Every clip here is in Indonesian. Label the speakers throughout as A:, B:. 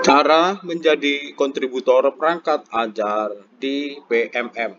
A: Cara menjadi kontributor perangkat ajar di PMM.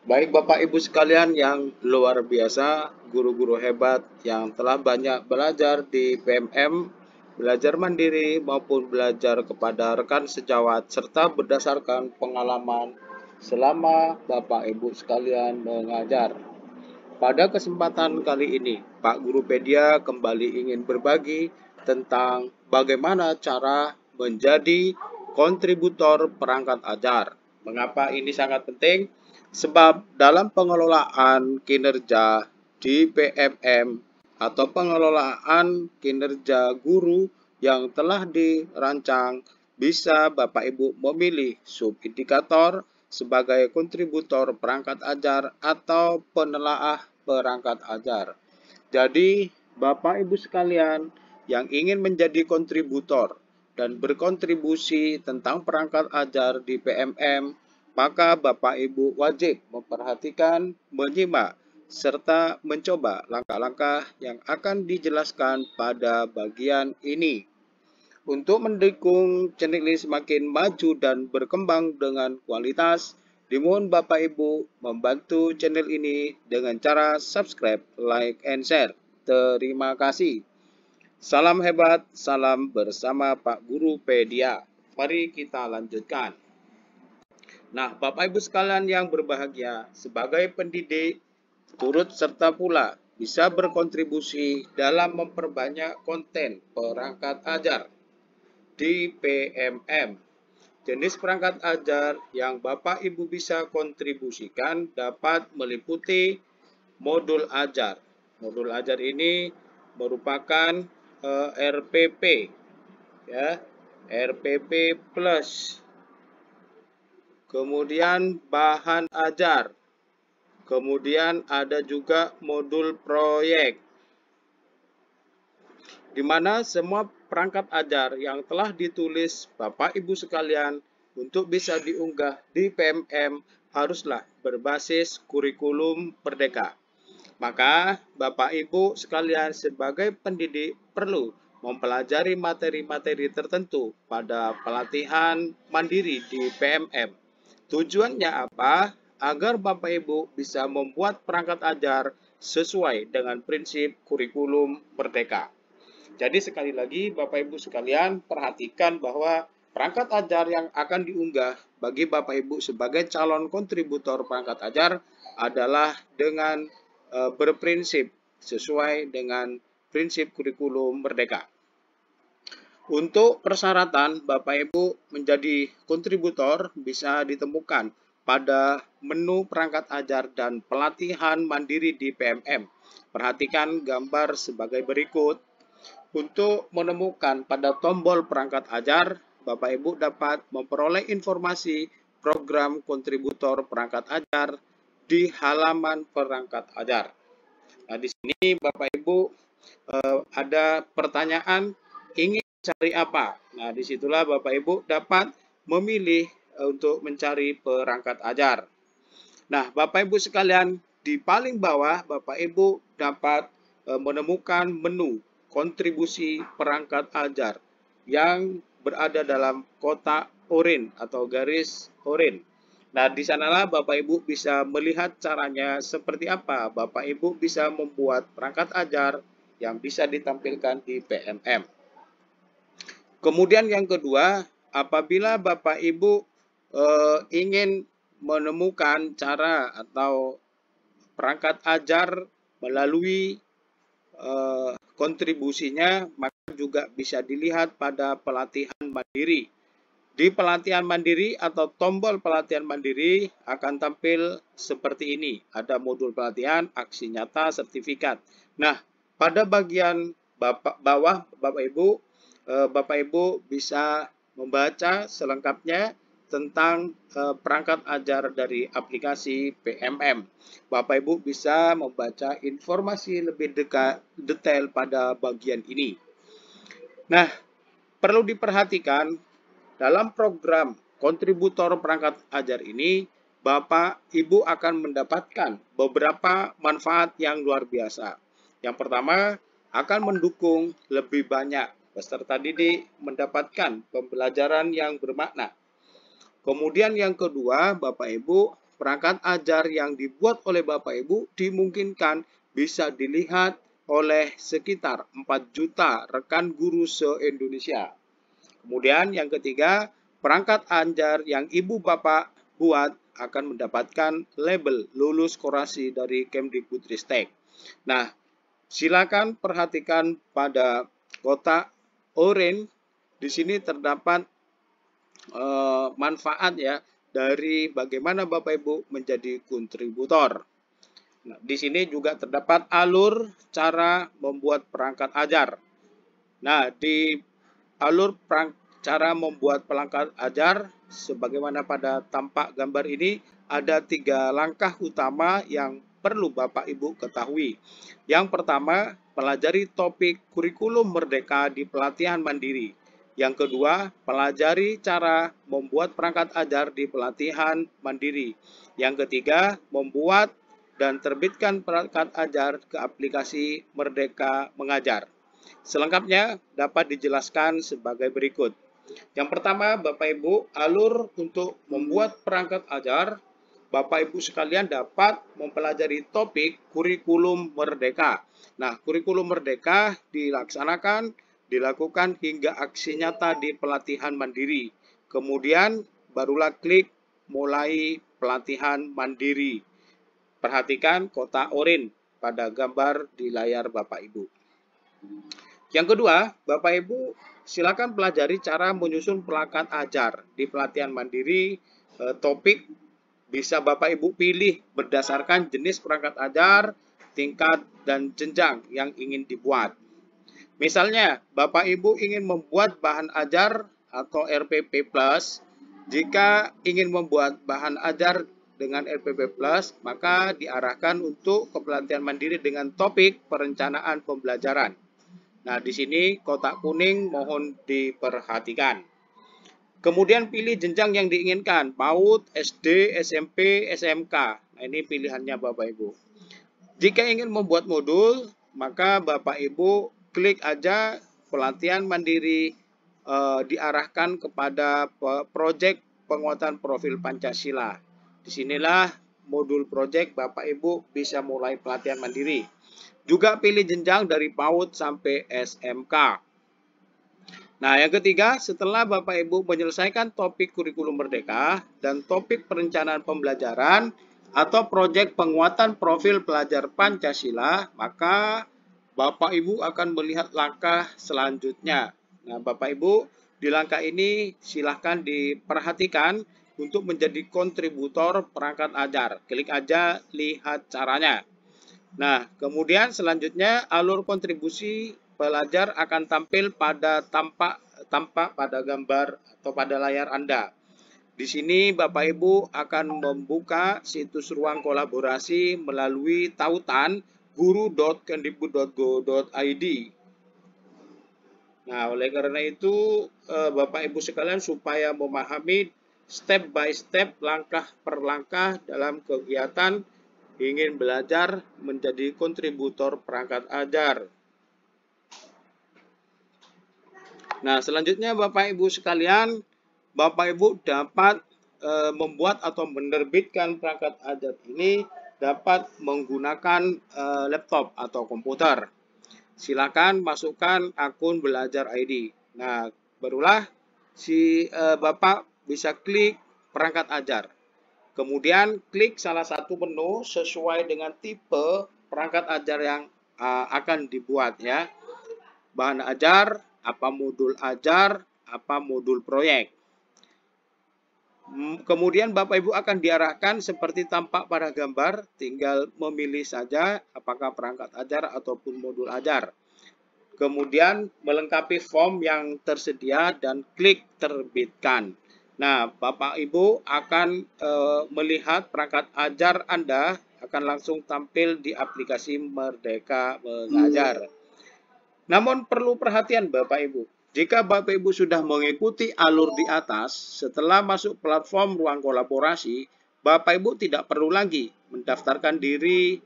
A: Baik Bapak Ibu sekalian yang luar biasa, guru-guru hebat yang telah banyak belajar di PMM, belajar mandiri maupun belajar kepada rekan sejawat serta berdasarkan pengalaman selama Bapak Ibu sekalian mengajar. Pada kesempatan kali ini, Pak Guru Pedia kembali ingin berbagi tentang bagaimana cara menjadi kontributor perangkat ajar. Mengapa ini sangat penting? Sebab dalam pengelolaan kinerja di PMM atau pengelolaan kinerja guru yang telah dirancang, bisa Bapak Ibu memilih subindikator sebagai kontributor perangkat ajar atau penelaah perangkat ajar. Jadi, Bapak Ibu sekalian yang ingin menjadi kontributor dan berkontribusi tentang perangkat ajar di PMM, maka Bapak Ibu wajib memperhatikan, menyimak, serta mencoba langkah-langkah yang akan dijelaskan pada bagian ini. Untuk mendukung channel ini semakin maju dan berkembang dengan kualitas, dimohon Bapak Ibu membantu channel ini dengan cara subscribe, like, and share. Terima kasih. Salam hebat, salam bersama Pak Guru Pedia. Mari kita lanjutkan. Nah, Bapak Ibu sekalian yang berbahagia, sebagai pendidik, turut serta pula bisa berkontribusi dalam memperbanyak konten perangkat ajar di PMM. Jenis perangkat ajar yang Bapak Ibu bisa kontribusikan dapat meliputi modul ajar. Modul ajar ini merupakan RPP, ya, RPP plus. Kemudian bahan ajar. Kemudian ada juga modul proyek, di mana semua perangkat ajar yang telah ditulis Bapak Ibu sekalian untuk bisa diunggah di PMM haruslah berbasis kurikulum Merdeka. Maka Bapak Ibu sekalian sebagai pendidik perlu mempelajari materi-materi tertentu pada pelatihan mandiri di PMM. Tujuannya apa? Agar Bapak Ibu bisa membuat perangkat ajar sesuai dengan prinsip kurikulum Merdeka. Jadi sekali lagi Bapak Ibu sekalian perhatikan bahwa perangkat ajar yang akan diunggah bagi Bapak Ibu sebagai calon kontributor perangkat ajar adalah dengan berprinsip sesuai dengan prinsip kurikulum Merdeka. Untuk persyaratan Bapak Ibu menjadi kontributor bisa ditemukan pada menu perangkat ajar dan pelatihan mandiri di PMM. Perhatikan gambar sebagai berikut. Untuk menemukan pada tombol perangkat ajar, Bapak Ibu dapat memperoleh informasi program kontributor perangkat ajar di halaman perangkat ajar. Nah, di sini Bapak Ibu ada pertanyaan ingin cari apa. Nah, disitulah Bapak Ibu dapat memilih untuk mencari perangkat ajar. Nah, Bapak Ibu sekalian, di paling bawah Bapak Ibu dapat menemukan menu kontribusi perangkat ajar yang berada dalam kotak oranye atau garis oranye. Nah, di sanalah Bapak Ibu bisa melihat caranya seperti apa Bapak Ibu bisa membuat perangkat ajar yang bisa ditampilkan di PMM. Kemudian yang kedua, apabila Bapak Ibu ingin menemukan cara atau perangkat ajar melalui kontribusinya, maka juga bisa dilihat pada pelatihan mandiri. Di pelatihan mandiri atau tombol pelatihan mandiri akan tampil seperti ini. Ada modul pelatihan, aksi nyata, sertifikat. Nah, pada bagian bawah Bapak Ibu bisa membaca selengkapnya tentang perangkat ajar dari aplikasi PMM. Bapak Ibu bisa membaca informasi lebih detail pada bagian ini. Nah, perlu diperhatikan dalam program kontributor perangkat ajar ini, Bapak Ibu akan mendapatkan beberapa manfaat yang luar biasa. Yang pertama, akan mendukung lebih banyak peserta didik mendapatkan pembelajaran yang bermakna. Kemudian yang kedua, Bapak Ibu, perangkat ajar yang dibuat oleh Bapak Ibu dimungkinkan bisa dilihat oleh sekitar 4 juta rekan guru se-Indonesia. Kemudian yang ketiga, perangkat ajar yang Ibu Bapak buat akan mendapatkan label lulus korasi dari Kemdikbudristek. Nah, silakan perhatikan pada kotak oranye. Di sini terdapat manfaat ya dari bagaimana Bapak Ibu menjadi kontributor. Nah, di sini juga terdapat alur cara membuat perangkat ajar. Nah, di alur cara membuat perangkat ajar, sebagaimana pada tampak gambar ini, ada 3 langkah utama yang perlu Bapak Ibu ketahui. Yang pertama, pelajari topik kurikulum merdeka di pelatihan mandiri. Yang kedua, pelajari cara membuat perangkat ajar di pelatihan mandiri. Yang ketiga, membuat dan terbitkan perangkat ajar ke aplikasi Merdeka Mengajar. Selengkapnya dapat dijelaskan sebagai berikut. Yang pertama, Bapak Ibu, alur untuk membuat perangkat ajar. Bapak Ibu sekalian dapat mempelajari topik kurikulum merdeka. Nah, kurikulum merdeka dilakukan hingga aksi nyata di pelatihan mandiri. Kemudian barulah klik mulai pelatihan mandiri. Perhatikan kotak oranye pada gambar di layar Bapak Ibu. Yang kedua, Bapak Ibu silakan pelajari cara menyusun perangkat ajar di pelatihan mandiri. Topik bisa Bapak Ibu pilih berdasarkan jenis perangkat ajar, tingkat, dan jenjang yang ingin dibuat. Misalnya, Bapak Ibu ingin membuat bahan ajar atau RPP+, jika ingin membuat bahan ajar dengan RPP+, maka diarahkan untuk ke pelatihan mandiri dengan topik perencanaan pembelajaran. Nah, di sini kotak kuning mohon diperhatikan. Kemudian pilih jenjang yang diinginkan, PAUD, SD, SMP, SMK. Nah, ini pilihannya Bapak Ibu. Jika ingin membuat modul, maka Bapak Ibu klik aja pelatihan mandiri diarahkan kepada proyek penguatan profil Pancasila. Disinilah modul proyek Bapak Ibu bisa mulai pelatihan mandiri. Juga pilih jenjang dari PAUD sampai SMK. Nah, yang ketiga, setelah Bapak Ibu menyelesaikan topik kurikulum merdeka dan topik perencanaan pembelajaran atau proyek penguatan profil pelajar Pancasila, maka Bapak Ibu akan melihat langkah selanjutnya. Nah, Bapak Ibu, di langkah ini silahkan diperhatikan untuk menjadi kontributor perangkat ajar. Klik aja lihat caranya. Nah, kemudian selanjutnya alur kontribusi pelajar akan tampil pada tampak pada gambar atau pada layar Anda. Di sini Bapak Ibu akan membuka situs ruang kolaborasi melalui tautan guru.kemdikbud.go.id. Nah, oleh karena itu Bapak Ibu sekalian supaya memahami step by step, langkah per langkah dalam kegiatan ingin belajar menjadi kontributor perangkat ajar. Nah, selanjutnya Bapak Ibu sekalian, Bapak Ibu dapat membuat atau menerbitkan perangkat ajar ini dapat menggunakan laptop atau komputer. Silakan masukkan akun Belajar ID. Nah, barulah Bapak bisa klik perangkat ajar. Kemudian klik salah satu menu sesuai dengan tipe perangkat ajar yang akan dibuat ya. Bahan ajar, apa modul ajar, apa modul proyek. Kemudian Bapak Ibu akan diarahkan seperti tampak pada gambar, tinggal memilih saja apakah perangkat ajar ataupun modul ajar. Kemudian melengkapi form yang tersedia dan klik terbitkan. Nah, Bapak Ibu akan melihat perangkat ajar Anda akan langsung tampil di aplikasi Merdeka Mengajar. Namun perlu perhatian Bapak Ibu. Jika Bapak Ibu sudah mengikuti alur di atas, setelah masuk platform ruang kolaborasi, Bapak Ibu tidak perlu lagi mendaftarkan diri,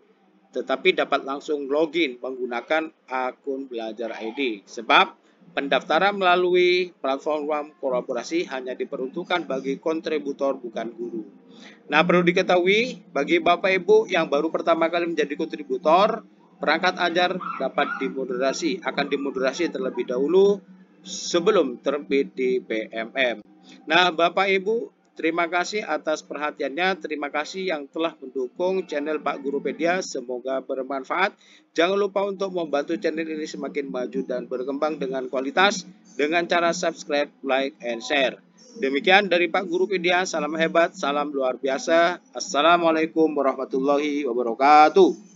A: tetapi dapat langsung login menggunakan akun Belajar ID. Sebab Pendaftaran melalui platform kolaborasi hanya diperuntukkan bagi kontributor, bukan guru. Nah, perlu diketahui bagi Bapak Ibu yang baru pertama kali menjadi kontributor, perangkat ajar dapat dimoderasi, akan dimoderasi terlebih dahulu sebelum terbit di PMM. Nah, Bapak Ibu, terima kasih atas perhatiannya. Terima kasih yang telah mendukung channel Pak Gurupedia. Semoga bermanfaat. Jangan lupa untuk membantu channel ini semakin maju dan berkembang dengan kualitas dengan cara subscribe, like, and share. Demikian dari Pak Gurupedia. Salam hebat, salam luar biasa. Assalamualaikum warahmatullahi wabarakatuh.